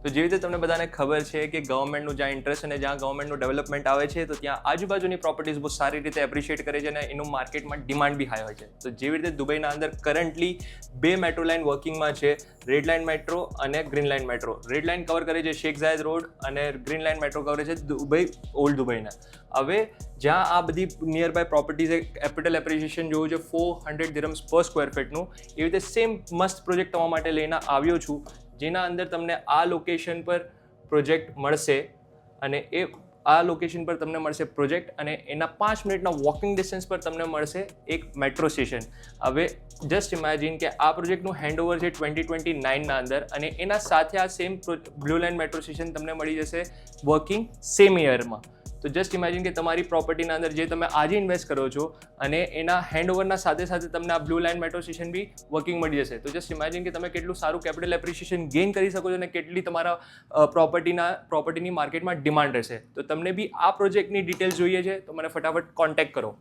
તો જેવી રીતે તમને બધાને ખબર છે કે ગવર્મેન્ટનું જ્યાં ઇન્ટરેસ્ટ અને જ્યાં ગવર્મેન્ટનું ડેવલપમેન્ટ આવે છે તો ત્યાં આજુબાજુની પ્રોપર્ટીઝ બહુ સારી રીતે એપ્રિશિએટ કરે છે અને એનું માર્કેટમાં ડિમાન્ડ બી હાઈ હોય છે. તો જેવી રીતે દુબઈના અંદર કરન્ટલી 2 મેટ્રો લાઇન વર્કિંગમાં છે, રેડ લાઇન મેટ્રો અને green line metro. Red line cover કરે છે શેખ ઝાયદ રોડ અને ગ્રીન લાઇન મેટ્રો કવર છે દુબઈ ઓલ્ડ દુબઈના. હવે જ્યાં આ બધી near by properties capital appreciation જોયું છે 400 દિરહમ્સ પર સ્ક્વેર ફીટનું, એવી રીતે સેમ મસ્ત પ્રોજેક્ટ તમારા માટે લઈને આવ્યો છું, જેના અંદર તમને આ લોકેશન પર પ્રોજેક્ટ મળશે અને આ લોકેશન પર તમને મળશે પ્રોજેક્ટ અને એના 5 મિનિટના વોકિંગ ડિસ્ટન્સ પર તમને મળશે એક મેટ્રો સ્ટેશન. હવે જસ્ટ ઇમેજિન કે આ પ્રોજેક્ટનું હેન્ડઓવર છે 2029ના અંદર અને એના સાથે આ same blue line metro station તમને મળી જશે વર્કિંગ સેમ યરમાં. તો જસ્ટ ઇમેજિન કે તમારી પ્રોપર્ટીના અંદર જે તમે આજે ઇન્વેસ્ટ કરો છો અને એના હેન્ડઓવરના સાથે સાથે તમને આ બ્લુ લાઇન મેટ્રો સ્ટેશન બી વર્કિંગ મળી જશે. તો જસ્ટ ઇમેજિન કે તમે કેટલું સારું કેપિટલ એપ્રિશિએશન ગેઇન કરી શકો છો અને કેટલી તમારા પ્રોપર્ટીની માર્કેટમાં ડિમાન્ડ રહેશે. તો તમને બી આ પ્રોજેક્ટની ડિટેલ્સ જોઈએ છે તો મને ફટાફટ કોન્ટેક્ટ કરો.